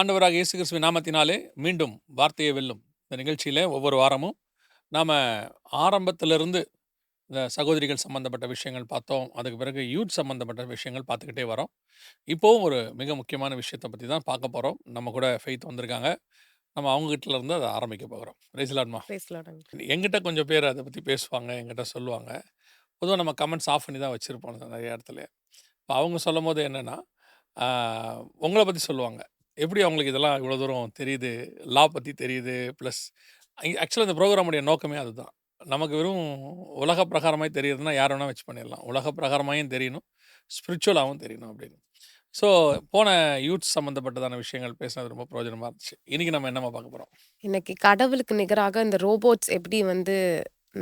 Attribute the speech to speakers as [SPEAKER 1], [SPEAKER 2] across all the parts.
[SPEAKER 1] ஆண்டவராக இயேசு கிறிஸ்துவின் நாமத்தினாலே மீண்டும் வார்த்தையை வெல்லும் இந்த நிகழ்ச்சியில் ஒவ்வொரு வாரமும் நாம் ஆரம்பத்திலிருந்து இந்த சகோதரிகள் சம்மந்தப்பட்ட விஷயங்கள் பார்த்தோம். அதுக்கு பிறகு யூத் சம்மந்தப்பட்ட விஷயங்கள் பார்த்துக்கிட்டே வரோம். இப்போவும் ஒரு மிக முக்கியமான விஷயத்தை பற்றி தான் பார்க்க போகிறோம். நம்ம கூட ஃபெய்த் வந்திருக்காங்க. நம்ம அவங்ககிட்ட இருந்து அதை ஆரம்பிக்க போகிறோம். பிரைஸ்லாட்மா.
[SPEAKER 2] Praise Lord uncle.
[SPEAKER 1] எங்கிட்ட கொஞ்சம் பேர் அதை பற்றி பேசுவாங்க, எங்கிட்ட சொல்லுவாங்க. பொதுவாக நம்ம கமெண்ட்ஸ் ஆஃப் பண்ணி தான் வச்சுருப்போம் நிறைய இடத்துல. இப்போ அவங்க சொல்லும் போது என்னென்னா, உங்களை பற்றி சொல்லுவாங்க. எப்படி அவங்களுக்கு இதெல்லாம் இவ்வளோ தூரம் தெரியுது, லா பற்றி தெரியுது, ப்ளஸ் ஆக்சுவலாக இந்த ப்ரோக்ராமுடைய நோக்கமே அதுதான். நமக்கு வெறும் உலக பிரகாரமாய் தெரியுதுன்னா யார் வேணால் வச்சு பண்ணிடலாம். உலக பிரகாரமாயும் தெரியணும், ஸ்பிரிச்சுவலாகவும் தெரியணும் அப்படின்னு. ஸோ போன யூத் சம்மந்தப்பட்டதான விஷயங்கள் பேசினது ரொம்ப பிரயோஜனமாக இருந்துச்சு. இன்றைக்கி நம்ம என்னம்மா பார்க்க போகிறோம்?
[SPEAKER 2] இன்னைக்கு கடவுளுக்கு நிகராக இந்த ரோபோட்ஸ் எப்படி வந்து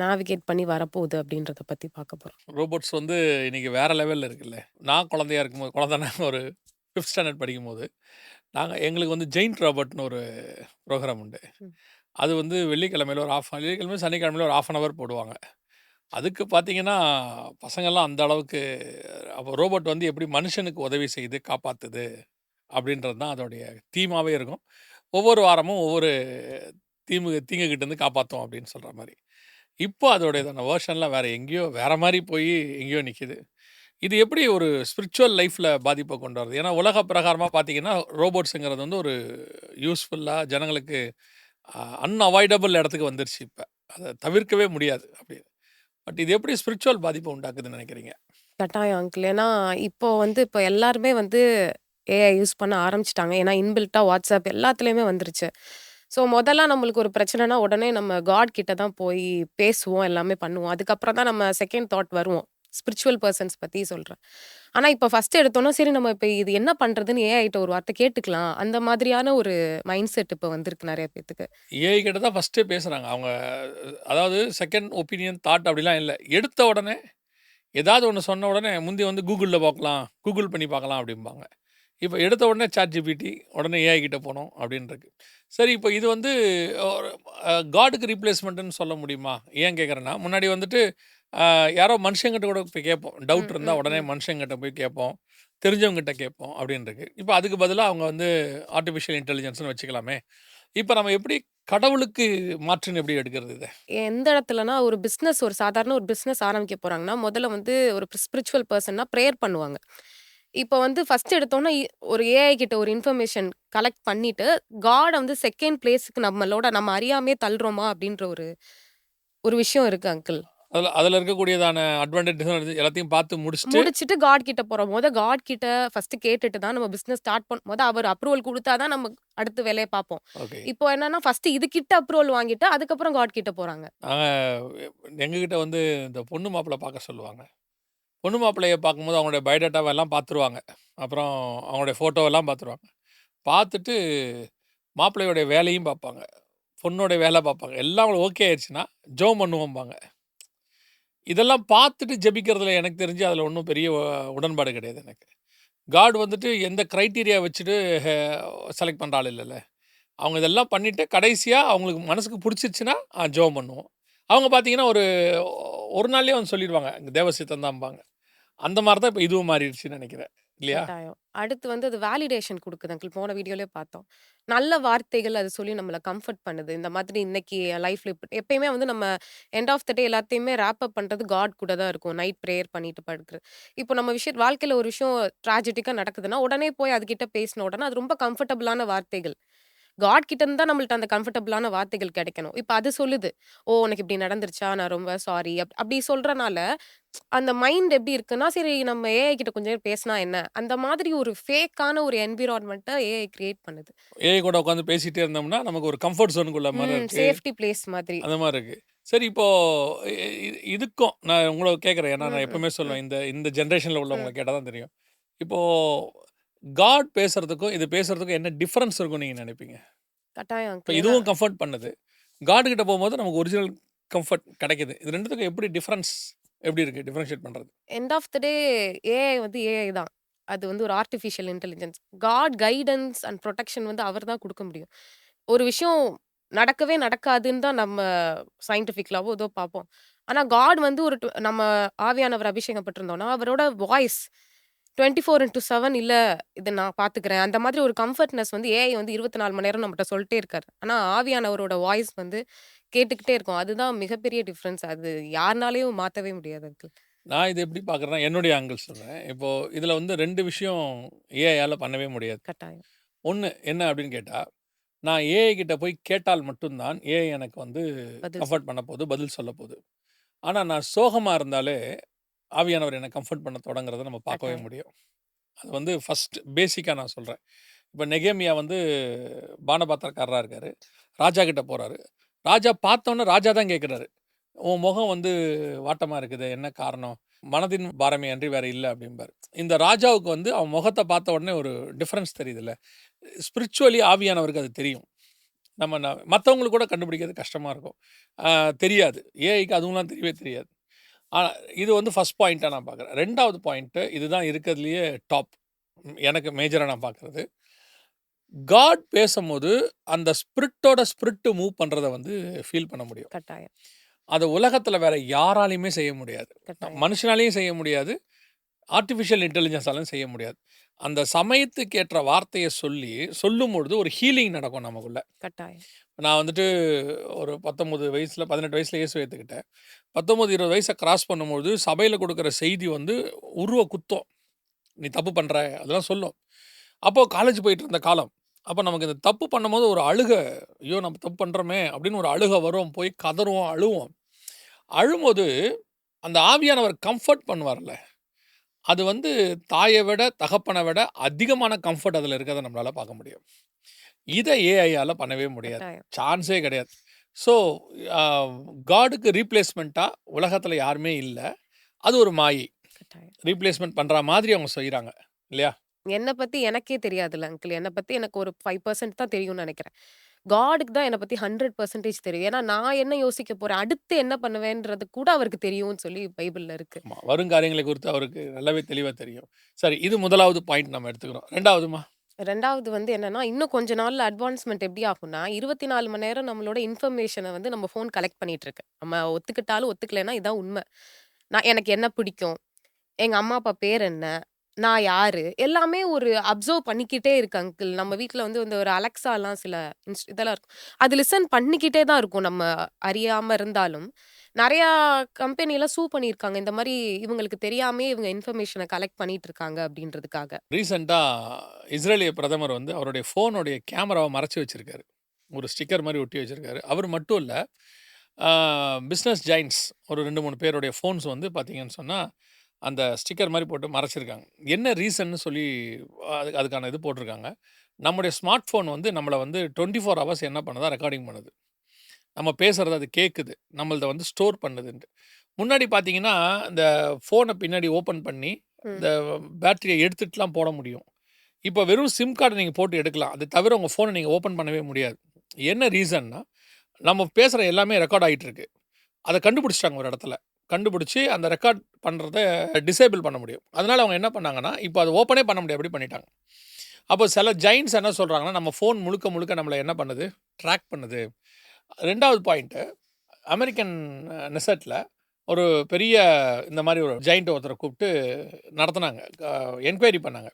[SPEAKER 2] நேவிகேட் பண்ணி வரப்போகுது அப்படின்றத பத்தி பார்க்க போறோம்.
[SPEAKER 1] ரோபோட்ஸ் வந்து இன்றைக்கி வேறு லெவலில் இருக்குல்ல. நான் குழந்தையா இருக்கும்போது, குழந்தைன்னா ஒரு 5th ஸ்டாண்டர்ட் படிக்கும்போது, எங்களுக்கு வந்து ஜெயின்ட் ரோபோட்னு ஒரு ப்ரோக்ராம் உண்டு.
[SPEAKER 2] ம்.
[SPEAKER 1] அது வந்து வெள்ளிக்கிழமையில ஒரு வெள்ளிக்கிழமை சனிக்கிழமையில ஒரு 1/2 ஹவர் போடுவாங்க. அதுக்கு பார்த்தீங்கன்னா, பசங்கள்லாம் அந்த அளவுக்கு அப்போ ரோபோட் வந்து எப்படி மனுஷனுக்கு உதவி செய்து காப்பாத்துது அப்படின்றது தான் அதோடைய தீமாவே இருக்கும். ஒவ்வொரு வாரமும் ஒவ்வொரு தீங்குகிட்டேருந்து காப்பாத்தும் அப்படின்னு சொல்ற மாரி. இப்போ அதோடையதான வெர்ஷன்லாம் வேற எங்கேயோ வேற மாரி போய் எங்கேயோ நிக்குது. இது எப்படி ஒரு ஸ்பிரிச்சுவல் லைஃப்ல பாதிப்பை கொண்டு வருது? ஏன்னா உலக பிரகாரமா பார்த்தீங்கன்னா, ரோபோட்ஸுங்கிறது வந்து ஒரு யூஸ்ஃபுல்லா ஜனங்களுக்கு அன்அவாய்டபிள் இடத்துக்கு வந்துருச்சு இப்ப. அத தவிர்க்கவே முடியாது அப்படின்னு. பட் இது எப்படி ஸ்பிரிச்சுவல் பாதிப்பை உண்டாக்குதுன்னு நினைக்கிறீங்க?
[SPEAKER 2] கட்டாயம் அங்கிள். ஏன்னா இப்போ எல்லாருமே வந்து ஏஐ யூஸ் பண்ண ஆரம்பிச்சிட்டாங்க. ஏன்னா இன்பில்ட்டா வாட்ஸ்அப் எல்லாத்துலேயுமே வந்துருச்சு. ஸோ முதல்ல நம்மளுக்கு ஒரு பிரச்சனைனா உடனே நம்ம காட் கிட்ட தான் போய் பேசுவோம், எல்லாமே பண்ணுவோம். அதுக்கப்புறம் தான் நம்ம செகண்ட் தாட் வருவோம். ஸ்பிரிச்சுவல் பர்சன்ஸ் பத்தி சொல்றேன். ஆனா இப்போ ஃபர்ஸ்ட் எடுத்தோம்னா, சரி நம்ம இப்போ இது என்ன பண்றதுன்னு ஏஐ கிட்ட ஒரு வார்த்தை கேட்டுக்கலாம். அந்த மாதிரியான ஒரு மைண்ட் செட் இப்போ வந்திருக்கு நெறைய பேத்துக்கு.
[SPEAKER 1] ஏஐ கிட்ட தான் ஃபர்ஸ்ட்டே பேசுறாங்க. அவங்க அதாவது செகண்ட் ஒப்பீனியன், தாட் அப்படிலாம் இல்ல. எடுத்த உடனே ஏதாவது ஒண்ணு சொன்ன உடனே முந்தி வந்து கூகுள்ல பார்க்கலாம், கூகுள் பண்ணி பார்க்கலாம் அப்படிம்பாங்க. இப்ப எடுத்த உடனே ChatGPT, உடனே ஏஐ கிட்ட போணும் அப்படின்னு இருக்கு. சரி, இப்போ இது வந்து ஒரு காடுக்கு ரீப்ளேஸ்மெண்ட்டுன்னு சொல்ல முடியுமா? ஏன் கேட்குறேன்னா, முன்னாடி வந்துட்டு யாரோ மனுஷங்கிட்ட கூட போய் கேட்போம். டவுட்
[SPEAKER 2] ம்,
[SPEAKER 1] இருந்தா
[SPEAKER 2] ம்,
[SPEAKER 1] உடனே
[SPEAKER 2] ம்.
[SPEAKER 1] மனுஷங்கிட்ட போய் கேட்போம். தெரிஞ்சவங்ககிட்ட கேட்போம் அப்படின்னு இருக்கு. இப்போ அதுக்கு பதிலா அவங்க வந்து ஆர்ட்டிஃபிஷியல் இன்டெலிஜென்ஸ்ன்னு வச்சுக்கலாமே. இப்போ நம்ம எப்படி கடவுளுக்கு மாற்றுன்னு எப்படி எடுக்கிறது இத?
[SPEAKER 2] எந்த இடத்துலனா ஒரு சாதாரண ஒரு பிசினஸ் ஆரம்பிக்க போறாங்கன்னா, முதல்ல வந்து ஒரு ஸ்பிரிச்சுவல் பெர்சன்னா பிரேயர் பண்ணுவாங்க. இப்போ வந்து ஃபர்ஸ்ட் எடுத்தோனே ஒரு ஏஐ கிட்ட ஒரு இன்ஃபர்மேஷன் கலெக்ட் பண்ணிட்டு, காட வந்து செகண்ட் பிளேஸ்க்கு நம்ம அறியாமயே தள்ளுறோமா அப்படின்ற ஒரு ஒரு விஷயம் இருக்கு அங்கிள்.
[SPEAKER 1] அதுல இருக்கக்கூடியதான அட்வான்டேஜ் எல்லாத்தையும் பார்த்து முடிச்சுட்டு
[SPEAKER 2] முடிச்சுட்டு காட் கிட்ட போறோம். காட் கிட்ட ஃபர்ஸ்ட் கேட்டுட்டு தான் நம்ம பிசினஸ் ஸ்டார்ட் அவர் அப்ரூவல் குடுத்தா தான் நம்ம அடுத்த வேலைய பார்ப்போம்.
[SPEAKER 1] ஓகே.
[SPEAKER 2] இப்போ என்னன்னா ஃபர்ஸ்ட் இது கிட்ட அப்ரூவல் வாங்கிட்டு, அதுக்கப்புறம் காட் கிட்ட போறாங்க.
[SPEAKER 1] நாங்க எங்ககிட்ட வந்து இந்த பொண்ணு மாப்பிள்ளை பார்க்க சொல்லுவாங்க. பொண்ணு மாப்பிள்ளைய பார்க்கும்போது அவங்களுடைய பயோடேட்டாவ எல்லாம் பார்த்துருவாங்க. அப்புறம் அவங்களுடைய ஃபோட்டோவெல்லாம் பார்த்துருவாங்க. பார்த்துட்டு மாப்பிள்ளையோடைய வேலையும் பார்ப்பாங்க. பொண்ணோடைய வேலை பார்ப்பாங்க. எல்லாம் அவங்களுக்கு ஓகே ஆயிருச்சுன்னா, ஜெபம் பண்ணுவோம்பாங்க. இதெல்லாம் பார்த்துட்டு ஜெபிக்கிறதுல எனக்கு தெரிஞ்சு அதில ஒண்ணும் பெரிய உடன்பாடு கிடையாது எனக்கு. காட் வந்துட்டு எந்த கிரைட்டீரியா வச்சுட்டு செலக்ட் பண்ற ஆள் இல்லல்ல. அவங்க இதெல்லாம் பண்ணிட்டு கடைசியா அவங்களுக்கு மனசுக்கு புடிச்சிருச்சுன்னா, ஜெபம் பண்ணுவோம். அவங்க பார்த்தீங்கன்னா, ஒரு நாள்லயே வந்து சொல்லிருவாங்க. தேவ சித்தம் தான்பாங்க. அந்த மாரி தான் இப்ப இதுவும் மாறிடுச்சுன்னு நெனைக்கிறேன். இல்லையா?
[SPEAKER 2] கட்டாயம். அடுத்து வந்து அது வேலிடேஷன் குடுக்குது அங்கிள். போன வீடியோலயே பார்த்தோம். நல்ல வார்த்தைகள் அது சொல்லி நம்மள கம்ஃபர்ட் பண்ணுது. இந்த மாதிரி இன்னைக்கு லைஃப்ல எப்பயுமே வந்து நம்ம எண்ட் ஆஃப் த டே எல்லாத்தையுமே ராப் அப் பண்றது காட் கூட தான் இருக்கும். நைட் பிரேயர் பண்ணிட்டு படுக்குறது. இப்போ நம்ம வாழ்க்கையில ஒரு விஷயம் ட்ராஜடிக்கா நடக்குதுன்னா, உடனே போய் அதுகிட்ட பேசின உடனே அது ரொம்ப கம்ஃபர்டபுளான வார்த்தைகள். காட் கிட்ட இருந்து தான் நம்மள்ட்ட அந்த கம்ஃபர்டபுளான வார்த்தைகள் கிடைக்கணும். இப்ப அது சொல்லுது. "ஓ! உனக்கு இப்படி நடந்துருச்சா? நான் ரொம்ப சாரி." அப்படி சொல்றனால, அந்த மைண்ட் எப்படி இருக்குன்னா, சரி நம்ம ஏஐ கிட்ட கொஞ்ச நேரம் பேசினா என்ன? அந்த மாதிரி ஒரு ஃபேக்கான ஒரு என்விரான்மென்ட்ட ஏஐ கிரியேட் பண்ணுது.
[SPEAKER 1] ஏஐ கூட உட்காந்து பேசிட்டே இருந்தோம்னா, நமக்கு ஒரு கம்ஃபோர்ட் ஜோனுக்குள்ள மாரி இருக்கு.
[SPEAKER 2] சேஃப்டி பிளேஸ் மாதிரி.
[SPEAKER 1] அந்த மாரி இருக்கு. சரி, இப்போ இ இ இதுக்கும் நான் உங்கள கேட்கிறேன். ஏன்னா,
[SPEAKER 2] ம்,
[SPEAKER 1] நான்
[SPEAKER 2] ம்,
[SPEAKER 1] எப்பவுமே
[SPEAKER 2] ம்,
[SPEAKER 1] சொல்லுவேன். இந்த இந்த ஜெனரேஷன்ல
[SPEAKER 2] ம்.
[SPEAKER 1] உள்ளவங்கள கேட்டா தான் தெரியும். இப்போ காட் பேசுறதுக்கும், இது பேசுறதுக்கும் என்ன டிஃபரன்ஸ் இருக்கும்னு நீங்க நினைப்பீங்க?
[SPEAKER 2] கட்டாயம்
[SPEAKER 1] இப்ப
[SPEAKER 2] அங்கிள். ஏன்னா
[SPEAKER 1] இதுவும் கம்ஃபோர்ட் பண்ணுது. காட் கிட்ட போம்போது நமக்கு ஒரிஜினல் கம்ஃபோர்ட் கிடைக்குது. இது 2த்துக்கும் எப்படி டிஃபரன்ஸ் எப்படி இருக்கு? டிஃபரன்ஷியேட் பண்றது?
[SPEAKER 2] End of the day AI வந்து ஏஐ தான். அது வந்து ஒரு artificial intelligence. God guidance and protection வந்து அவர் தான் குடுக்க முடியும். ஒரு விஷயம் நடக்கவே நடக்காதுன்னு தான் நம்ம சயின்டிஃபிக்கலாவோ ஏதோ பார்ப்போம். ஆனா காட் வந்து நம்ம ஆவியானவர் அபிஷேகம் பெற்றிருந்தோம்னா, அவரோட வாய்ஸ் 24/7 இல்ல இத நான் பார்த்துக்கிறேன். அந்த மாதிரி ஒரு கம்ஃபர்ட்னஸ் வந்து ஏஐ வந்து 24 மணி நேரம் நம்மட்ட சொல்ட்டே இருக்காரு. ஆனா ஆவியானவரோட வாய்ஸ் வந்து கேட்டுக்கிட்டே இருக்கும். அதுதான் மிகப்பெரிய டிஃபரன்ஸ். அது யாருனாலயும் மாத்தவே முடியாது அங்கிள்.
[SPEAKER 1] நான் இத எப்படி பார்க்குறேன்னா, என்னுடைய ஆங்கிள் சொல்றேன். இப்போ இதில வந்து 2 விஷயம் ஏஐயால பண்ணவே முடியாது.
[SPEAKER 2] கட்டாயம்.
[SPEAKER 1] 1 என்ன அப்படின்னு கேட்டா, நான் ஏஐ கிட்ட போய் கேட்டால் மட்டும் தான் ஏஐ எனக்கு வந்து
[SPEAKER 2] பதில் சொல்.
[SPEAKER 1] கம்ஃபர்ட் பண்ண போது, பதில் சொல்ல போது. ஆனா நான் சோகமா இருந்தாலே, ஆவியானவர் என்ன கம்ஃபர்ட் பண்ண தொடங்குறத நம்ம பார்க்கவே
[SPEAKER 2] கட்டாயம்.
[SPEAKER 1] முடியும். அது வந்து ஃபர்ஸ்ட் பேசிக்கா நான் சொல்றேன். இப்ப நெகேமியா வந்து பானபாத்திரக்காரரா இருக்காரு. ராஜா கிட்ட போறாரு. ராஜா பார்த்தோனே ராஜா தான் கேட்குறாரு. "உன் முகம் வந்து வாட்டமா இருக்குதே, என்ன காரணம்? மனதின் பாரமே அன்றி வேற இல்ல" அப்படிம்பாரு. இந்த ராஜாவுக்கு வந்து அவன் முகத்த பார்த்த உடனே ஒரு டிஃபரன்ஸ் தெரியுதுல்ல. ஸ்பிரிச்சுவலி ஆவியானவருக்கு அது தெரியும். மத்தவங்களுக்கு கூட கண்டுபிடிக்கிறது கஷ்டமா இருக்கும். அ தெரியாது. ஏஐக்கு அதுவும்லாம் தெரியவே தெரியாது. ஆனா இது வந்து ஃபர்ஸ்ட் பாயிண்ட்டா நான் பார்க்குறேன். 2வது பாயிண்ட்டு இதுதான் இருக்கிறதுலயே டாப். எனக்கு மேஜரா நான் பார்க்குறது. காட் பேசம்போது, அந்த ஸ்பிரிட்டோட ஸ்பிரிட் மூவ் பண்றத வந்து ஃபீல் பண்ண முடியும்.
[SPEAKER 2] கட்டாயம்.
[SPEAKER 1] அத உலகத்தில வேற யாராலயுமே செய்ய முடியாது.
[SPEAKER 2] கட்டாயம்.
[SPEAKER 1] மனுஷனாலயும் செய்ய முடியாது. ஆர்ட்டிஃபிஷியல் இன்டெலிஜென்ஸாலும் செய்ய முடியாது. அந்த சமயத்துக்கு ஏற்ற வார்த்தைய சொல்லும்பொழுது ஒரு ஹீலிங் நடக்கும் நமக்குள்ள.
[SPEAKER 2] கட்டாயம்.
[SPEAKER 1] நான் வந்துட்டு ஒரு 19 வயசுல 18 வயசுல இயேசுவ ஏத்துக்கிட்டேன். 19, 20 வயச கிராஸ் பண்ணும்பொழுது சபையில குடுக்குற செய்தி வந்து உருவ குத்தும். "நீ தப்பு பண்ற" அதெல்லாம் சொல்லும். அப்போ காலேஜ் போயிட்டு இருந்த காலம். அப்போ நமக்கு இந்த தப்பு பண்ணும்போது ஒரு அழுக, "ஐயோ! நம்ம தப்பு பண்றோமே!" அப்படின்னு ஒரு அழுக வரும். போய் கதறுவோம், அழுவோம். அழும்போது அந்த ஆவியானவர் கம்ஃபர்ட் பண்ணுவார்ல, அது வந்து தாய விட, தகப்பன விட அதிகமான கம்ஃபர்ட் அதில இருக்கிறத நம்மளால பார்க்க முடியும். இத ஏஐயால பண்ணவே முடியாது.
[SPEAKER 2] கட்டாயம்.
[SPEAKER 1] சான்ஸே கிடையாது. ஸோ, அ காடுக்கு ரீப்ளேஸ்மென்ட்டா உலகத்தில யாருமே இல்ல. அது ஒரு மாயை.
[SPEAKER 2] கட்டாயம்.
[SPEAKER 1] ரீப்ளேஸ்மென்ட் பண்றா மாதிரி அவங்க செய்றாங்க. இல்லையா?
[SPEAKER 2] என்ன பத்தி எனக்கே தெரியாதுல்ல அங்கிள். என்ன பத்தி எனக்கு ஒரு 5% தான் தெரியும்னு நெனைக்கிறேன். காடுக்கு தான் என்ன பத்தி 100% தெரியும். ஏன்னா நான் என்ன யோசிக்க போறேன், அடுத்து என்ன பண்ணுவேன்றது கூட அவருக்கு தெரியும்னு சொல்லி பைபிள்ல இருக்கு.
[SPEAKER 1] ஆமா. வருங்காரியங்களை குறித்து அவருக்கு நல்லாவே தெளிவா தெரியும். சரி, இது 1வது பாயிண்ட் நம்ம எடுத்துக்கிறோம். 2வதுமா?
[SPEAKER 2] 2வது வந்து என்னன்னா, இன்னும் கொஞ்ச நாள்ல அட்வான்ஸ்மென்ட் எப்படி ஆகும்னா, 24 மணி நேரம் நம்மளோட இன்ஃபர்மேஷன வந்து நம்ம ஃபோன் கலெக்ட் பண்ணிட்டு இருக்கு. நம்ம ஒத்துக்கிட்டாலும், ஒத்துக்கலைன்னா இதான் உண்ம. எனக்கு என்ன பிடிக்கும்? எங்க அம்மா, அப்பா பேர் என்ன? நான் யாரு? எல்லாமே ஒரு அப்சர்வ் பண்ணிக்கிட்டே இருக்கு அங்கிள். நம்ம வீட்ல வந்து இந்த ஒரு அலெக்ஸாலாம் சில இதெல்லாம் இருக்கும். அது லிசன் பண்ணிக்கிட்டே தான் இருக்கும் நம்ம அறியாம இருந்தாலும். நெறையா கம்பெனிலாம் சூ பண்ணியிருக்காங்க. இந்த மாரி இவங்களுக்கு தெரியாமயே இவங்க இன்ஃபர்மேஷன கலெக்ட் பண்ணிட்டு இருக்காங்க அப்டின்றதுக்காக.
[SPEAKER 1] ரீசென்ட்டா இஸ்ரேலிய பிரதமர் வந்து அவருடைய ஃபோனுடைய கேமராவ மறைச்சு வச்சிருக்காரு. ஒரு ஸ்டிக்கர் மாரி ஒட்டி வச்சிருக்காரு. அவர் மட்டும் இல்ல, ஆ பிசினஸ் ஜெயண்ட்ஸ் ஒரு 2, 3 பேருடைய ஃபோன்ஸ் வந்து பார்த்தீங்கன்னு சொன்னா, அந்த ஸ்டிக்கர் மாரி போட்டு மறைச்சிருக்காங்க. என்ன ரீசன்னு சொல்லி அதுக்கான இது போட்டிருக்காங்க. நம்முடைய ஸ்மார்ட் ஃபோன் வந்து நம்மள வந்து 24 ஹவர்ஸ் என்ன பண்ணுதா ரெக்கார்டிங் பண்ணுது. நம்ம பேசுறத அது கேட்குது. நம்மள்த வந்து ஸ்டோர் பண்ணுதுன்ட்டு. முன்னாடி பார்த்தீங்கன்னா, இந்த ஃபோன பின்னாடி ஓப்பன் பண்ணி,
[SPEAKER 2] ம்.
[SPEAKER 1] இந்த பேட்டரிய எடுத்துட்டுலாம் போட முடியும். இப்ப வெறும் சிம் கார்ட நீங்க போட்டு எடுக்கலாம். அது தவிர உங்க ஃபோன நீங்க ஓப்பன் பண்ணவே முடியாது. என்ன ரீசன்னா, நம்ம பேசுற எல்லாமே ரெக்கார்ட் ஆயிட்டு இருக்கு. அத கண்டுபிடிச்சுட்டாங்க ஒரு இடத்துல. கண்டுபிடிச்சு அந்த ரெக்கார்ட் பண்றத டிசேபிள் பண்ண முடியும். அதனால அவங்க என்ன பண்ணாங்கன்னா, இப்ப அத ஓப்பனே பண்ண முடியாதபடி பண்ணிட்டாங்க. அப்போ சில ஜெயண்ட்ஸ் என்ன சொல்றாங்கன்னா, நம்ம ஃபோன் முழுக்க முழுக்க நம்மள என்ன பண்ணுது? ட்ராக் பண்ணுது. 2வது பாயிண்ட்டு அமெரிக்கன் நெசட்ல ஒரு பெரிய இந்த மாரி ஒரு ஜெயண்ட் ஒருத்தர கூப்ட்டு நடத்துனாங்க. என்குயரி பண்ணாங்க.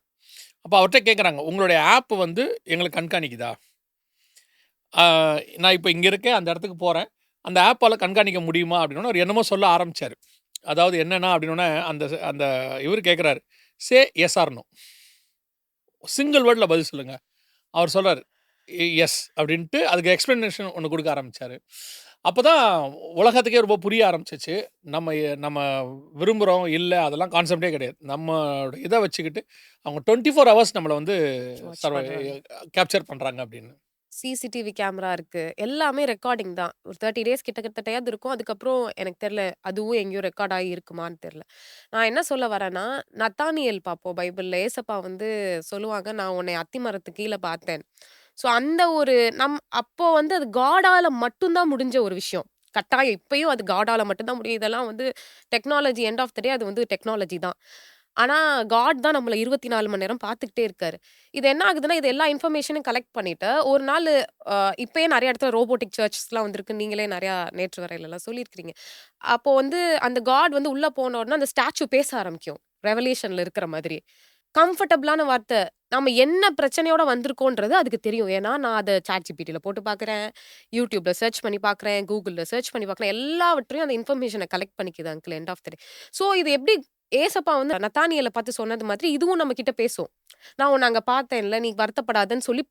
[SPEAKER 1] அப்ப அவர்ட்ட கேட்குறாங்க, "உங்களுடைய ஆப் வந்து எங்கள கண்காணிக்குதா? ஆ நான் இப்ப இங்க இருக்கேன், அந்த இடத்துக்கு போறேன். அந்த ஆப்பால கண்காணிக்க முடியுமா?" அப்படின்னோனே அவர் என்னமோ சொல்ல ஆரம்பிச்சாரு. அதாவது என்னன்னா அப்படின்னோனே, அந்த அந்த இவரு கேட்குறாரு, "say yes or no. Single வேர்ட்ல பதில் சொல்லுங்க." அவர் சொல்றாரு, எஸ்" அப்படின்ட்டு அதுக்கு எக்ஸ்ப்ளனேஷன் ஒண்ணு குடுக்க ஆரம்பிச்சாரு. அப்பதான் உலகத்துக்கே ரொம்ப புரிய ஆரம்பிச்சுச்சு. நம்ம விரும்புறோம், இல்ல அதெல்லாம் கான்செப்ட்டே கிடையாது. நம்மோட இத வச்சுக்கிட்டு அவங்க 24 ஹவர்ஸ் நம்மள வந்து
[SPEAKER 2] வாட்ச் பண்றாங்க.
[SPEAKER 1] கேப்சர் பண்றாங்க அப்படின்னு.
[SPEAKER 2] சிசிடிவி கேமரா இருக்கு. எல்லாமே ரெக்கார்டிங் தான். ஒரு 30 டேஸ் கிட்டத்தட்டயாவது இருக்கும். அதுக்கப்புறம் எனக்கு தெரியல. அதுவும் எங்கேயோ ரெக்கார்ட் ஆகி இருக்குமான்னு தெரியல. நான் என்ன சொல்ல வரேன்னா, நத்தானியேல் பார்ப்போம் பைபிள்ல. ஏசப்பா வந்து சொல்லுவாங்க, "நான் உன்னை அத்திமரத்துக்கு கீழ பார்த்தேன்." ஸோ அந்த ஒரு அப்போ வந்து அது காடால மட்டும் தான் முடிஞ்ச ஒரு விஷயம். கட்டாயம் இப்பயும் அது காடால மட்டும் தான் முடியும். இதெல்லாம் வந்து டெக்னாலஜி எண்ட் ஆஃப் த டே அது வந்து டெக்னாலஜி தான். ஆனா காட் தான் நம்மள 24 மணி நேரம் பார்த்துக்கிட்டே இருக்காரு. இது என்ன ஆகுதுன்னா, இது எல்லா இன்ஃபர்மேஷனையும் கலெக்ட் பண்ணிட்டு, ஒரு நாளு இப்பயே நெறைய இடத்துல ரோபோட்டிக் சர்ச்சஸ்லாம் வந்திருக்கு. நீங்களே நெறையா நேற்று வரையிலலாம் சொல்லியிருக்கிறீங்க. அப்போ வந்து அந்த காட் வந்து உள்ள போன உடனே அந்த ஸ்டாச்சு பேச ஆரம்பிக்கும். ரெவலேஷன்ல இருக்கிற மாதிரி. கம்ஃபர்டபுளான வார்த்தை. நாம என்ன பிரச்சனையோட வந்திருக்கோன்றது அதுக்கு தெரியும். ஏன்னா, நான் அத ChatGPTல போட்டு பார்க்குறேன். YouTubeல சர்ச் பண்ணி பார்க்குறேன். Googleல சர்ச் பண்ணி பார்க்குறேன். எல்லாவற்றையும் அந்த இன்ஃபர்மேஷன கலெக்ட் பண்ணிக்குது uncle end of the day. So இது எப்படி ஏசப்பா வந்து நத்தானியேல பார்த்து சொன்னது மாதிரி, இதுவும் நம்ம கிட்ட பேசும். நான் உன்ன அங்க பார்த்தேன்ல, நீ வருத்தப்படாதன்னு சொல்லி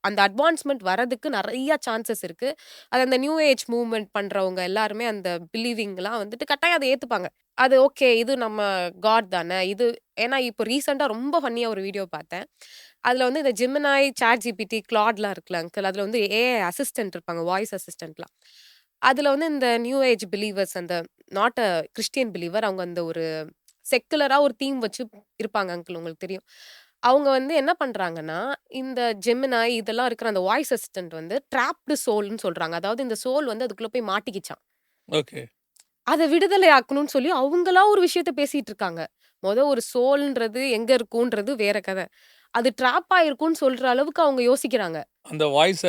[SPEAKER 2] அந்த அட்வான்ஸ்மென்ட் வரதுக்கு நெறைய சான்சஸ் இருக்கு. அது அந்த நியூ ஏஜ் மூவ்மென்ட் பண்றவங்க எல்லாருமே அந்த பிலீவிங்லாம் வந்துட்டு கட்டாயம் அத ஏத்துப்பாங்க. அது ஓகே. இது நம்ம காட் தானே. இது ஏன்னா இப்போ ரீசென்ட்டா ரொம்ப ஃபன்னியா ஒரு வீடியோ பார்த்தேன். அதுல வந்து இந்த ஜெமினாய், ChatGPT, Claudeலாம் இருக்குல்ல அங்கிள். அதுல வந்து ஏஐ அசிஸ்டன்ட் இருப்பாங்க. வாய்ஸ் அசிஸ்டன்ட்லாம். அதுல வந்து இந்த நியூ ஏஜ் பிலீவர்ஸ் அந்த நாட் அ கிறிஸ்டியன் பிலீவர் அவங்க அந்த ஒரு செக்குலரா ஒரு தீம் வச்சு இருப்பாங்க அங்கிள் உங்களுக்கு தெரியும். அவங்க வந்து என்ன பண்றாங்கன்னா, இந்த ஜெமினாய் இதெல்லாம் இருக்கிற அந்த வாய்ஸ் அசிஸ்டன்ட் வந்து ட்ராப்டு சோல்ன்னு சொல்றாங்க. அதாவது இந்த சோல் வந்து அதுக்குள்ள போய் மாட்டிக்கிச்சாம்.
[SPEAKER 1] ஓகே.
[SPEAKER 2] அத விடுதலை ஆக்கணும்னு சொல்லி அவங்களா ஒரு விஷயத்த பேசிட்டு இருக்காங்க. ஒரு சோல்ன்றது எங்க இருக்குன்றது வேற கத. அது ட்ராப் ஆயிருக்கும்னு சொல்ற அளவுக்கு அவங்க யோசிக்கிறாங்க.
[SPEAKER 1] அந்த வாய்ஸ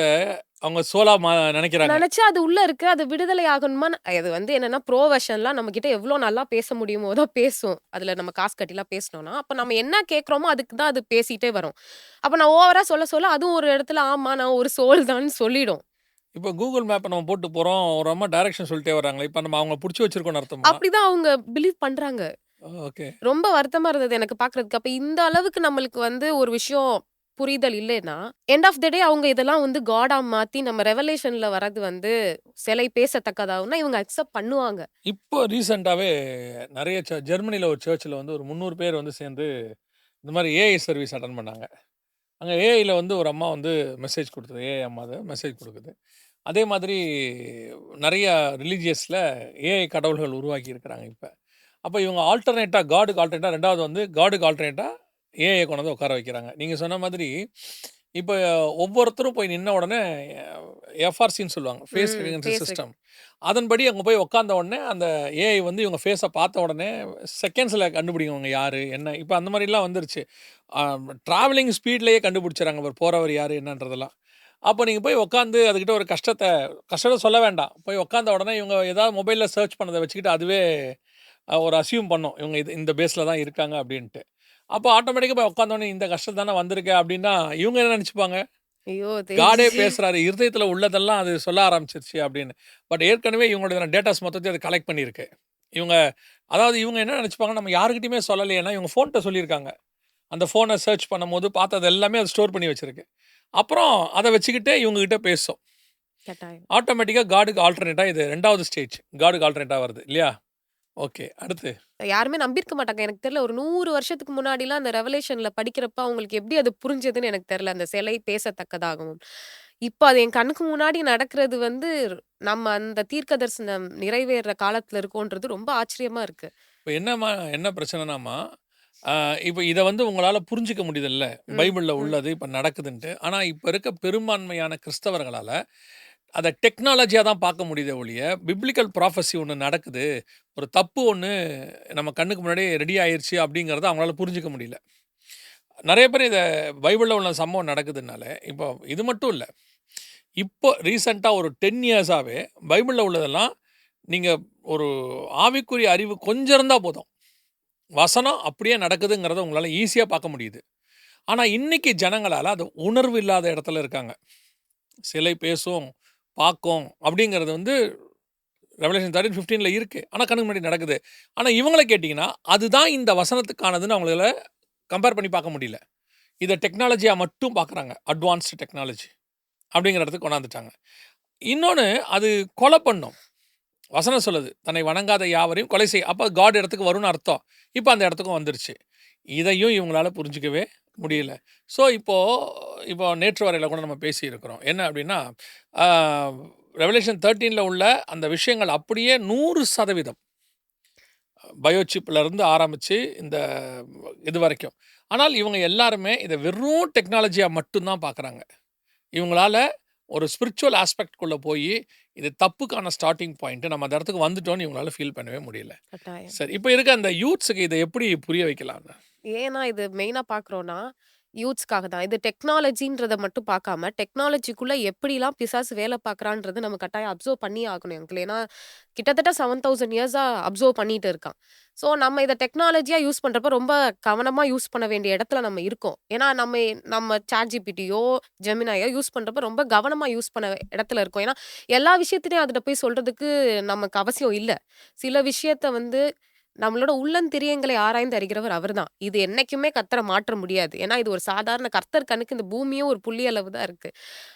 [SPEAKER 1] அவங்க சோலா நெனைக்கிறாங்க.
[SPEAKER 2] நெனச்சா அது உள்ள இருக்கு. அது விடுதலை ஆகணுமா அது வந்து என்னன்னா, ப்ரோ வெர்ஷன்லாம் நம்மகிட்ட எவ்ளோ நல்லா பேச முடியுமோ தான் பேசும். அதுல நம்ம காசு கட்டிலாம் பேசினோம்னா, அப்ப நம்ம என்ன கேட்கிறோமோ அதுக்கு தான் அது பேசிட்டே வரும். அப்ப நான் ஓவரா சொல்ல சொல்ல அதுவும் ஒரு இடத்துல ஆமா நான் ஒரு சோல் தான்னு சொல்லிடும்.
[SPEAKER 1] இப்ப Google மேப்ப நம்ம போட்டு போறோம். ஒரு அம்மா டைரக்ஷன் சொல்லிட்டே வராங்களே! இப்ப நம்ம அவங்கள புடிச்சு வச்சிருக்கோம்னு அர்த்தமா?
[SPEAKER 2] அப்படிதான் அவங்க பிலீவ் பண்றாங்க.
[SPEAKER 1] ஓகே.
[SPEAKER 2] ரொம்ப வருத்தமா இருந்தது எனக்கு பார்க்குறதுக்கு. அப்ப இந்த அளவுக்கு நம்மளுக்கு வந்து ஒரு விஷயம் புரிதல் இல்லைன்னா, எண்ட் ஆஃப் த டே அவங்க இதெல்லாம் வந்து காடா மாத்தி நம்ம ரெவலேஷன்ல வரது வந்து சிலை பேசத்தக்கதாகும்னா இவங்க அக்செப்ட் பண்ணுவாங்க.
[SPEAKER 1] இப்போ ரீசென்ட்டாவே நெறைய ஜெர்மனில ஒரு சர்ச்ல வந்து ஒரு 300 பேர் வந்து சேர்ந்து இந்த மாரி ஏஐ சர்வீஸ் அட்டெண்ட் பண்ணாங்க. அங்க ஏஐல வந்து ஒரு அம்மா வந்து மெசேஜ் குடுத்தது. ஏஐ அம்மா தான் மெசேஜ் குடுக்குது. அதே மாதிரி நெறைய ரிலிஜியஸ்ல ஏஐ கடவுள்கள் உருவாக்கி இருக்கிறாங்க இப்ப. அப்ப இவங்க ஆல்டர்னேட்டா காடுக்கு ஆல்டர்னேட்டா 2வது வந்து காடுக்கு ஆல்டர்னேட்டா ஏஐ கொண்டு வந்து உட்கார வைக்கிறாங்க. நீங்க சொன்ன மாதிரி இப்ப ஒவ்வொருத்தரும் போய் நின்ன உடனே எஃப்ஆர்சின்னு சொல்லுவாங்க. Face recognition
[SPEAKER 2] base
[SPEAKER 1] system. அதன்படி அங்க போய் உட்கார்ந்த உடனே அந்த ஏஐ வந்து இவங்க ஃபேஸ பார்த்த உடனே செகண்ட்ஸ்ல கண்டுபிடிக்கும் இவங்க யாரு? என்ன? இப்ப அந்த மாரிலாம் வந்துருச்சு. அ டிராவலிங் ஸ்பீட்லயே கண்டுபிடிச்சுறாங்க. இவர் போறவர் யாரு? என்னன்றதெல்லாம். அப்போ நீங்க போய் உட்காந்து அதுகிட்ட ஒரு கஷ்டத்த சொல்ல வேண்டாம். போய் உட்காந்த உடனே இவங்க ஏதாவது மொபைல்ல சர்ச் பண்ணத வச்சுக்கிட்டு அதுவே ஒரு அஸ்யூம் பண்ணும். இவங்க இந்த பேஸ்ல தான் இருக்காங்க அப்டின்ட்டு. அப்போ ஆட்டோமேட்டிக்கா போய் உட்காந்த உடனே இந்த கஷ்டம் தானே வந்திருக்கு அப்டின்னா, இவங்க என்ன நெனச்சுப்பாங்க?
[SPEAKER 2] ஐயோ!
[SPEAKER 1] காடே பேசுறாரு. இருதயத்தில உள்ளதெல்லாம் அது சொல்ல ஆரம்பிச்சுருச்சு அப்படின்னு. பட் ஏற்கனவே இவங்களுடைய டேட்டாஸ் மொத்தத்தையும் அது கலெக்ட் பண்ணியிருக்கு. இவங்க அதாவது இவங்க என்ன நெனச்சுப்பாங்கன்னா, நம்ம யார்கிட்டயுமே சொல்லலையேன்னா, இவங்க ஃபோன்ட்ட சொல்லியிருக்காங்க. அந்த ஃபோன சர்ச் பண்ணும்போது பார்த்தது எல்லாமே அது ஸ்டோர் பண்ணி வச்சிருக்கு. அப்புறம் அத வச்சுக்கிட்டே இவங்க கிட்ட பேசும்.
[SPEAKER 2] கட்டாயம்.
[SPEAKER 1] ஆட்டோமேட்டிக்கா காடுக்கு ஆல்டர்னேட்டா இது 2வது ஸ்டேஜ். காடுக்கு ஆல்டர்னேட்டா வருது இல்லையா? ஓகே. அடுத்து
[SPEAKER 2] யாருமே நம்பியிருக்க மாட்டாங்க. எனக்கு தெரியல ஒரு 100 வருஷத்துக்கு முன்னாடிலாம் அந்த ரெவலேஷன்ல படிக்கிறப்ப அவங்களுக்கு எப்படி அது புரிஞ்சதுன்னு எனக்கு தெரியல. அந்த சிலை பேசத்தக்கதாகவும். இப்ப அது என் கண்ணுக்கு முன்னாடி நடக்கிறது வந்து நம்ம அந்த தீர்க்க தரிசனம் நிறைவேறுற காலத்துல இருக்கோன்றது ரொம்ப ஆச்சரியமா இருக்கு.
[SPEAKER 1] இப்ப என்ன பிரச்சனைனாம்மா, இப்ப இத வந்து உங்களால புரிஞ்சுக்க முடியுதுல்ல.
[SPEAKER 2] ம்,
[SPEAKER 1] பைபிள்ல
[SPEAKER 2] ம்.
[SPEAKER 1] உள்ளது இப்ப நடக்குதுன்ட்டு. ஆனா இப்ப இருக்க பெரும்பான்மையான கிறிஸ்தவர்களால அத டெக்னாலஜியா தான் பார்க்க முடியுதே ஒழிய, பிப்ளிக்கல் ப்ராஃபஸி ஒண்ணு நடக்குது. ஒரு தப்பு ஒண்ணு நம்ம கண்ணுக்கு முன்னாடியே ரெடி ஆயிருச்சு அப்படிங்கிறத அவங்களால புரிஞ்சுக்க முடியல. நெறைய பேர் இத பைபிள்ல உள்ள சம்பவம் நடக்குதுனால, இப்போ இது மட்டும் இல்ல. இப்போ ரீசென்ட்டா ஒரு 10 இயர்ஸாவே பைபிள்ல உள்ளதெல்லாம் நீங்க ஒரு ஆவிக்குரிய அறிவு கொஞ்சம் இருந்தா போதும். வசனம் அப்படியே நடக்குதுங்கிறத உங்களால ஈஸியா பார்க்க முடியுது. ஆனா இன்னைக்கு ஜனங்களால அது உணர்வு இல்லாத இடத்துல இருக்காங்க. சிலை பேசும், பார்க்கும் அப்படிங்கிறது வந்து ரெவலேஷன் 13:15ல இருக்கு. ஆனா கண்ணுக்கு முன்னாடி நடக்குது. ஆனா இவங்கள கேட்டீங்கன்னா, அதுதான் இந்த வசனத்துக்கானதுன்னு அவங்களால கம்பேர் பண்ணி பார்க்க முடியல. இத டெக்னாலஜியா மட்டும் பார்க்குறாங்க. அட்வான்ஸ்டு டெக்னாலஜி அப்படிங்கிற இடத்துக்கு கொண்டாந்துட்டாங்க. இன்னொன்னு அது கொலை பண்ணும். வசனம் சொல்லுது. தன்னை வணங்காத யாவரையும் கொலை செய். அப்ப காட் இடத்துக்கு வரும்னு அர்த்தம். இப்ப அந்த இடத்துக்கும் வந்துருச்சு. இதையும் இவங்களால புரிஞ்சுக்கவே முடியல. ஸோ இப்போ நேற்று வரையில கூட நம்ம பேசியிருக்கிறோம். என்ன அப்படின்னா, ஆ ரெவலேஷன் 13ல உள்ள அந்த விஷயங்கள் அப்படியே 100% பயோசிப்ல இருந்து ஆரம்பிச்சு இந்த இது வரைக்கும். ஆனால் இவங்க எல்லாருமே இத வெறும் டெக்னாலஜியா மட்டும் தான் பார்க்குறாங்க. இவங்களால ஒரு ஸ்பிரிச்சுவல் ஆஸ்பெக்ட் குள்ள போயி, இது தப்புக்கான ஸ்டார்ட்டிங் பாயிண்ட். நம்ம அந்த இடத்துக்கு வந்துட்டோம்னு இவங்களால ஃபீல் பண்ணவே முடியல.
[SPEAKER 2] கட்டாயம்.
[SPEAKER 1] சரி, இப்ப இருக்க அந்த யூத்ஸுக்கு இத எப்படி புரிய வைக்கலாம்னு?
[SPEAKER 2] ஏன்னா இது மெயினா பார்க்குறோம்னா, யூத்ஸ்க்காக தான். இது டெக்னாலஜின்றத மட்டும் பார்க்காம, டெக்னாலஜிக்குள்ள எப்படிலாம் பிசாசு வேல பார்க்குறான்றது நம்ம கட்டாயம் அப்சர்வ் பண்ணியே ஆகணும் அங்கிள். ஏன்னா, கிட்டத்தட்ட 7000 இயர்ஸா அப்சர்வ் பண்ணிட்டு இருக்கான். ஸோ நம்ம இத டெக்னாலஜியா யூஸ் பண்றப்ப ரொம்ப கவனமா யூஸ் பண்ண வேண்டிய இடத்துல நம்ம இருக்கோம். ஏன்னா நம்ம ChatGPTயோ, Geminiயோ யூஸ் பண்றப்ப ரொம்ப கவனமா யூஸ் பண்ண இடத்துல இருக்கோம். ஏன்னா எல்லா விஷயத்திலயும் அதுட்ட போய் சொல்றதுக்கு நமக்கு அவசியம் இல்ல. சில விஷயத்த வந்து நம்மளோட உள்ளந்திரியங்களை ஆராய்ந்து அறிகிறவர் அவர்தான். இது என்னைக்குமே கர்த்தர மாற்ற முடியாது. ஏன்னா இது ஒரு சாதாரண கர்த்தர் கண்ணுக்கு இந்த பூமியும் ஒரு புள்ளி அளவு தான் இருக்கு.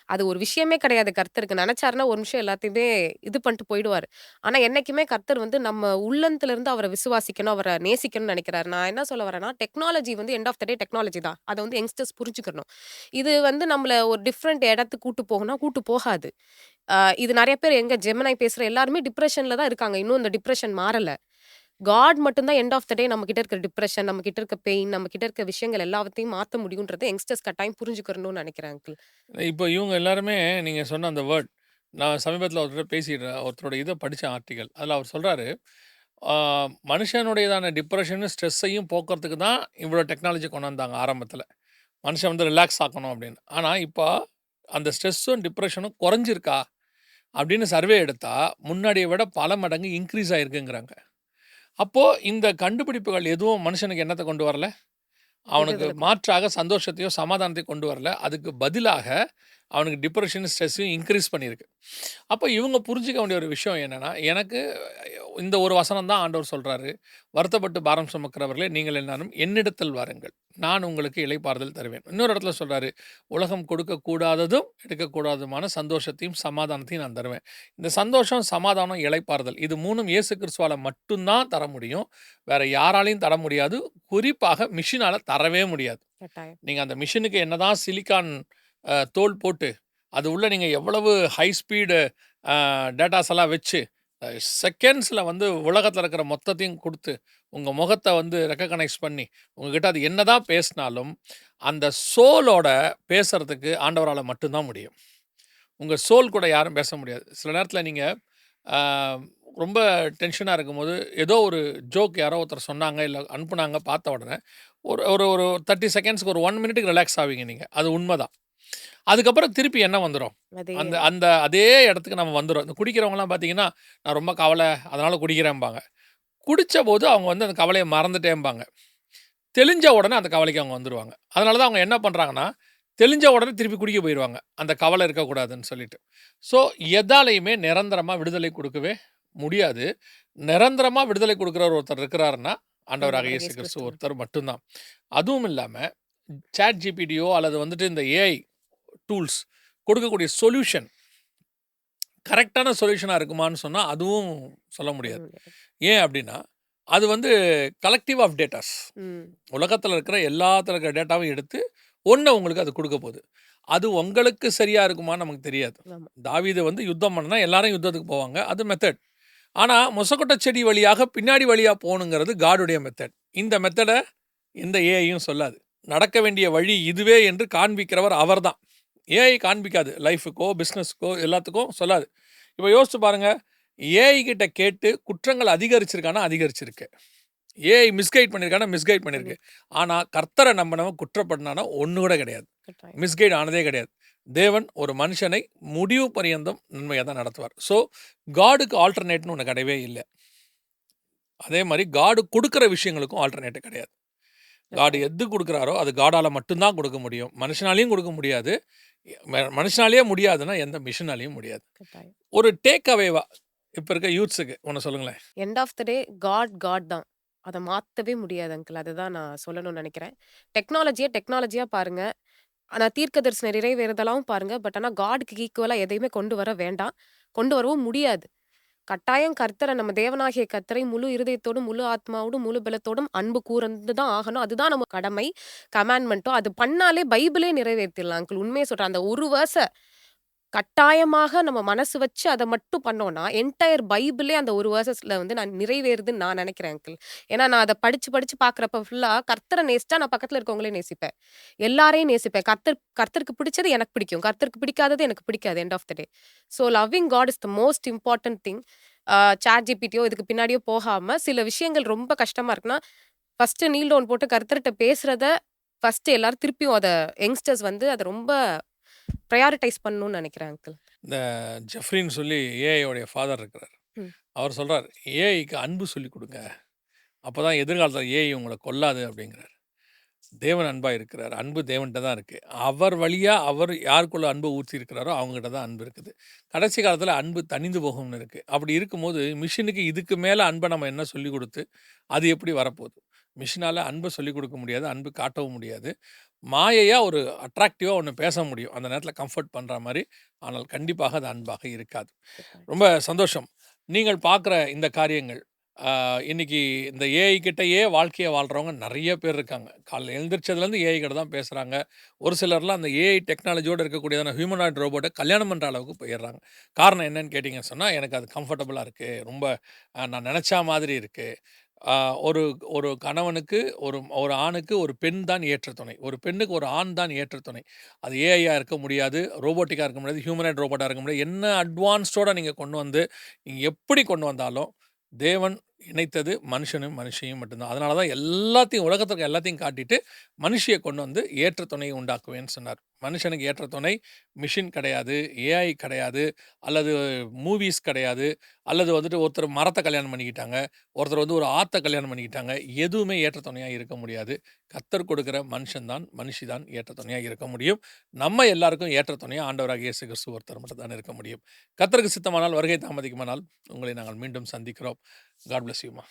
[SPEAKER 2] அது ஒரு விஷயமே கிடையாது கர்த்தருக்கு. நெனச்சாருன்னா ஒரு நிமிஷம் எல்லாத்தையுமே இது பண்ணிட்டு போயிடுவாரு. ஆனா என்னைக்குமே கர்த்தர் வந்து நம்ம உள்ளத்துல இருந்து அவர விசுவாசிக்கணும், அவர நேசிக்கணும்னு நெனைக்கிறாரு. நான் என்ன சொல்ல வரேன்னா, டெக்னாலஜி வந்து end of the day technology தான். அத வந்து யங்ஸ்டர்ஸ் புரிஞ்சுக்கணும். இது வந்து நம்மள ஒரு டிஃபரண்ட் இடத்துக்கு கூட்டு போகும்னா, கூட்டு போகாது. இது நெறைய பேர் எங்க ஜெமினி பேசுற எல்லாருமே டிப்ரஷன்ல தான் இருக்காங்க. இன்னும் இந்த டிப்ரஷன் மாறல. காட் மட்டும் தான் எண்ட் ஆஃப் த டே நம்ம கிட்ட இருக்கிற டிப்ரஷன், நம்ம கிட்ட இருக்க பெயின், நம்ம கிட்ட இருக்க விஷயங்கள் எல்லாவத்தையும் மாத்த முடியும்ன்றத யங்ஸ்டர்ஸ் கட்டாயம் புரிஞ்சுக்கணும்னு நெனைக்கிறேன் அங்கிள்.
[SPEAKER 1] இப்போ இவங்க எல்லாருமே நீங்க சொன்ன அந்த வேர்ட், நான் சமீபத்தில ஒருத்தர்ட்ட ஒருத்தரோட இத படிச்சேன் ஆர்டிக்கல். அதில அவர் சொல்றாரு, ஆ மனுஷனுடையதான டிப்ரஷனும், ஸ்ட்ரெஸ்ஸையும் போக்குறதுக்கு தான் இவ்வளோ டெக்னாலஜி கொண்டு வந்தாங்க ஆரம்பத்தில. மனுஷன் வந்து ரிலாக்ஸ் ஆக்கணும் அப்படின்னு. ஆனா, இப்போ அந்த ஸ்ட்ரெஸ்ஸும், டிப்ரஷனும் குறைஞ்சிருக்கா? அப்படின்னு சர்வே எடுத்தா, முன்னாடிய விட பல மடங்கு இன்க்ரீஸ் ஆயிருக்குங்கிறாங்க. அப்போ இந்த கண்டுபிடிப்புகள் எதுவும் மனுஷனுக்கு என்னத்த கொண்டு வரல? அவனுக்கு
[SPEAKER 2] விடுதல குடு
[SPEAKER 1] மாற்றாக சந்தோஷத்தையோ, சமாதானத்தையும் கொண்டு வரல. அதுக்கு பதிலாக அவனுக்கு டிப்ரஷன், ஸ்ட்ரெஸ்ஸையும் இன்க்ரீஸ் பண்ணியிருக்கு. அப்ப இவங்க புரிஞ்சுக்க வேண்டிய ஒரு விஷயம் என்னன்னா, எனக்கு இந்த ஒரு வசனம் தான் ஆண்டவர் சொல்றாரு. "வருத்தப்பட்டு பாரம் சுமக்கிறவர்களே, நீங்கள் எல்லாரும் என்னிடத்தில் வாருங்கள். நான் உங்களுக்கு இளைப்பாறுதல் தருவேன்." இன்னொரு இடத்துல சொல்றாரு, "உலகம் கொடுக்கக்கூடாததும், எடுக்கக்கூடாததுமான சந்தோஷத்தையும், சமாதானத்தையும் நான் தருவேன்." இந்த சந்தோஷம், சமாதானம், இளைப்பாறுதல் இது 3ம் இயேசு கிறிஸ்துவால மட்டும் தான் தர முடியும். வேற யாராலயும் தர முடியாது. குறிப்பாக மிஷினால தரவே முடியாது.
[SPEAKER 2] கட்டாயம்.
[SPEAKER 1] நீங்க அந்த மிஷினுக்கு என்னதான் சிலிக்கான் தோல் போட்டு, அது உள்ள நீங்க எவ்வளவு ஹை ஸ்பீடு டேட்டாஸ் எல்லாம் வச்சு, செகண்ட்ஸ்ல வந்து உலகத்துல இருக்கிற மொத்தத்தையும் குடுத்து, உங்க முகத்த வந்து ரெகக்னைஸ் பண்ணி, உங்ககிட்ட அது என்னதான் பேசினாலும், அந்த சோலோட பேசுறதுக்கு ஆண்டவரால மட்டும் தான் முடியும். உங்க சோல் கூட யாரும் பேச முடியாது. சில நேரத்துல நீங்க ஆ ரொம்ப டென்ஷனா இருக்கும்போது, ஏதோ ஒரு ஜோக் யாரோ ஒருத்தர் சொன்னாங்க, இல்ல அனுப்புனாங்க பார்த்த உடனே, ஒரு ஒரு ஒரு 30 செகண்ட்ஸ்க்கு ஒரு 1 மினிட்டுக்கு ரிலாக்ஸ் ஆவீங்க நீங்க. அது உண்மதான். அதுக்கப்புறம் திருப்பி என்ன வந்துரும்?
[SPEAKER 2] அதே
[SPEAKER 1] அந்த அந்த அதே இடத்துக்கு நம்ம வந்துரும். இந்த குடிக்கிறவங்கலாம் பார்த்தீங்கன்னா, நான் ரொம்ப கவல, அதனால குடிக்கிறேன்பாங்க. குடிச்சபோது அவங்க வந்து அந்த கவலைய மறந்துட்டேன்பாங்க. தெளிஞ்ச உடனே அந்த கவலைக்கு அவங்க வந்துருவாங்க. அதனால தான் அவங்க என்ன பண்றாங்கன்னா, தெளிஞ்ச உடனே திருப்பி குடிக்க போயிருவாங்க. அந்த கவலை இருக்கக்கூடாதுன்னு சொல்லிட்டு. ஸோ எதாலயுமே நிரந்தரமா விடுதலை குடுக்கவே முடியாது. நிரந்தரமா விடுதலை குடுக்கிறவர் ஒருத்தர் இருக்கிறாருன்னா, ஆண்டவராக
[SPEAKER 2] ஆண்டவராகிய
[SPEAKER 1] இயேசு
[SPEAKER 2] இயேசு
[SPEAKER 1] கிறிஸ்து
[SPEAKER 2] கிறிஸ்து.
[SPEAKER 1] ஒருத்தர் மட்டும் தான். அதுவும் இல்லாம ChatGPTயோ அல்லது வந்துட்டு இந்த ஏஐ டூல்ஸ் கொடுக்கக்கூடிய சொல்யூஷன் கரெக்ட்டான சொல்யூஷனா இருக்குமான்னு சொன்னா, அதுவும் சொல்ல முடியாது.
[SPEAKER 2] ம்.
[SPEAKER 1] ஏன் அப்டின்னா, அது வந்து கலெக்டிவ் ஆஃப் டேட்டாஸ்.
[SPEAKER 2] ம்.
[SPEAKER 1] உலகத்துல இருக்கிற எல்லாத்துல இருக்கிற டேட்டாவும் எடுத்து, உங்களுக்கு அது குடுக்க போது. அது உங்களுக்கு சரியா இருக்குமான்னு நமக்கு தெரியாது.
[SPEAKER 2] ஆமா.
[SPEAKER 1] தாவீது வந்து யுத்தம் பண்ணா எல்லாரும் யுத்தத்துக்கு போவாங்க. அது மெத்தட். ஆனா, மொசக்கொட்ட செடி வழியாக பின்னாடி வழியா போணுங்கிறது காடுடைய மெத்தட். இந்த மெத்தட எந்த ஏஐயும் சொல்லாது. நடக்க வேண்டிய வழி இதுவே என்று காண்பிக்கிறவர் அவர்தான். ஏஐ காண்பிக்காது. லைஃப்‌க்கோ, பிசினஸ்‌க்கோ எல்லாத்துக்கும் சொல்லாது. இப்ப யோசிச்சு பாருங்க. ஏஐ கிட்ட கேட்டு குற்றங்கள் அதிகரிச்சிருக்கான்னா அதிகரிச்சிருக்கு. ஏஐ மிஸ்கைட் பண்ணியிருக்கான்னா மிஸ்கைட் பண்ணியிருக்கு.
[SPEAKER 2] பண்ணிருக்கு.
[SPEAKER 1] ஆனா, கர்த்தர நம்பினவன் குற்றப்படுனான்னா ஒண்ணு கூட கிடையாது.
[SPEAKER 2] கட்டாயம்.
[SPEAKER 1] மிஸ்கைட் ஆனதே கிடையாது. தேவன் ஒரு மனுஷனை முடிவு பரியந்தம் நன்மையா தான் நடத்துவார். ஸோ, காடுக்கு ஆல்டர்னேட்ன்னு ஒண்ணு கிடையவே இல்ல. அதே மாரி காடு குடுக்குற விஷயங்களுக்கும் ஆல்டர்னேட் கிடையாது. காட்
[SPEAKER 2] கட்டாயம்.
[SPEAKER 1] எது குடுக்குறாரோ, அது காடால மட்டும் தான் குடுக்க முடியும். மனுஷனாலயும் குடுக்க முடியாது. மனுஷனாலயே முடியாதுன்னா, எந்த மிஷினாலயும் முடியாது.
[SPEAKER 2] கட்டாயம்.
[SPEAKER 1] ஒரு டேக் அவேவா இப்ப இருக்க யூத்ஸுக்கு ஒண்ணு சொல்லுங்களேன்.
[SPEAKER 2] End of the day God தான். அத மாத்தவே முடியாது அங்கிள். அதுதான் நான் சொல்லணும்னு நெனைக்கிறேன். டெக்னாலஜியா பாருங்க. ஆனா தீர்க்கதரிசன நிறைவேறுதலாவும் பாருங்க. பட் ஆனா காட்க்கு ஈக்குவலா எதையுமே கொண்டு வர வேண்டாம். கொண்டு வரவும் முடியாது. கட்டாயம் கர்த்தர நம்ம தேவனாகிய கர்த்தரை முழு இருதயத்தோடும், முழு ஆத்மாவோடும், முழு பலத்தோடும் அன்பு கூர்ந்து தான் ஆகணும். அதுதான் நம்ம கடமை, கமாண்ட்மெண்ட்டும். அது பண்ணாலே பைபிளே நிறைவேத்திடலாம் அங்கிள். உண்மைய சொல்றேன். அந்த ஒரு வேர்ஸ கட்டாயமாக நம்ம மனசு வச்சு அத மட்டும் பண்ணோம்னா, என்டயர் பைபிளே அந்த ஒரு வேர்ஸஸ்ல வந்து நான் நிறைவேறுதுன்னு நான் நெனைக்கிறேன் அங்கிள். ஏன்னா நான் அத படிச்சு, படிச்சு பார்க்குறப்ப ஃபுல்லா கர்த்தர நேசிச்சா நான் பக்கத்துல இருக்கவங்களையும் நேசிப்பேன். எல்லாரையும் நேசிப்பேன். கர்த்தருக்கு பிடிச்சது எனக்கு பிடிக்கும். கர்த்தருக்கு பிடிக்காதது எனக்கு பிடிக்காது. End of the day. So loving God is the most important thing. ChatGPTயோ இதுக்கு பின்னாடியோ போகாம, சில விஷயங்கள் ரொம்ப கஷ்டமா இருக்குன்னா, ஃபர்ஸ்ட்டு நீல் டவுன் போட்டு கர்த்தர்ட்ட பேசுறத ஃபர்ஸ்ட்டு எல்லாரும் திருப்பியும் யங்ஸ்டர்ஸ் வந்து அத ரொம்ப பிரையாரிடைஸ் பண்ணணும்னு நெனைக்கிறேன் அங்கிள்.
[SPEAKER 1] இந்த ஜெஃப்ரின்னு சொல்லி ஏஐ உடைய ஃபாதர் இருக்கிறார்.
[SPEAKER 2] ம்.
[SPEAKER 1] அவர் சொல்றார், "ஏஐக்கு அன்பு சொல்லிக் குடுங்க. அப்பதான் எதிர்காலத்தில ஏஐ உங்கள கொல்லாது அப்படிங்கிறாரு. தேவன் அன்பா இருக்கிறார். அன்பு தேவன்ட்ட தான் இருக்கு. அவர் வழியா அவர் யாருக்குள்ள அன்பு ஊத்தியிருக்கிறாரோ அவங்ககிட்ட தான் அன்பு இருக்குது. கடைசி காலத்தில அன்பு தணிந்து போகும்னு இருக்கு. அப்படி இருக்கும்போது மிஷினுக்கு இதுக்கு மேல அன்ப நம்ம என்ன சொல்லிக் குடுத்து, அது எப்படி வரப்போது? மிஷினால அன்ப சொல்லிக் குடுக்க முடியாது. அன்பு காட்டவும் முடியாது. மாயையா ஒரு அட்ராக்டிவா ஒண்ணு பேச முடியும். அந்த நேரத்தில கம்ஃபோர்ட் பண்ற மாரி. ஆனால் கண்டிப்பாக அது அன்பாக இருக்காது. ரொம்ப சந்தோஷம். நீங்கள் பார்க்குற இந்த காரியங்கள், இன்னைக்கு இந்த ஏஐ கிட்டயே வாழ்க்கைய வாழ்றவங்க நெறைய பேர் இருக்காங்க. காலைல எழுந்திரிச்சதுலேருந்து ஏஐ கிட்ட தான் பேசுறாங்க. ஒரு சிலர்லாம் அந்த ஏஐ டெக்னாலஜியோட இருக்கக்கூடியதான ஹியூமனாய்டு ரோபோட்ட கல்யாணம் பண்ற அளவுக்கு போயிர்றாங்க. காரணம் என்னன்னு கேட்டீங்கன்னு சொன்னா, எனக்கு அது கம்ஃபர்டபுளா இருக்கு. ரொம்ப நான் நெனச்சா மாதிரி இருக்கு. அ ஒரு ஒரு கணவனுக்கு ஒரு ஒரு ஆணுக்கு ஒரு பெண் தான் ஏற்ற துணை. ஒரு பெண்ணுக்கு ஒரு ஆண் தான் ஏற்ற துணை. அது ஏஐயா இருக்க முடியாது. ரோபோட்டிக்கா இருக்க முடியாது. ஹியூமனாய்டு ரோபோட்டா இருக்க முடியாது. என்ன அட்வான்ஸ்டோட நீங்க கொண்டு வந்து, நீங்க எப்படி கொண்டு வந்தாலும், தேவன் இணைத்தது மனுஷனும், மனுஷியும் மட்டும் தான். அதனால தான் எல்லாத்தையும் உலகத்துல இருக்க எல்லாத்தையும் காட்டிட்டு, மனுஷிய கொண்டு வந்து ஏற்ற துணையை உண்டாக்குவேன்னு சொன்னார். மனுஷனுக்கு ஏற்ற துணை மிஷின் கிடையாது, ஏஐ கிடையாது, அல்லது மூவிஸ் கிடையாது, அல்லது வந்துட்டு ஒருத்தர் மரத்த கல்யாணம் பண்ணிக்கிட்டாங்க, ஒருத்தர் வந்து ஒரு ஆத்த கல்யாணம் பண்ணிக்கிட்டாங்க. எதுவுமே ஏற்ற துணையா இருக்க முடியாது. கர்த்தர் கொடுக்கிற மனுஷன் தான், மனுஷி தான் ஏற்ற துணையா இருக்க முடியும். நம்ம எல்லாருக்கும் ஏற்ற துணையா ஆண்டவராகிய இயேசு கிறிஸ்து ஒருத்தர் மட்டும் தான் இருக்க முடியும். கர்த்தருக்கு சித்தமானால் வருகை தாமதிக்குமானால், உங்களை நாங்கள் மீண்டும் சந்திக்கிறோம். காட் பிளஸ் யூ மா.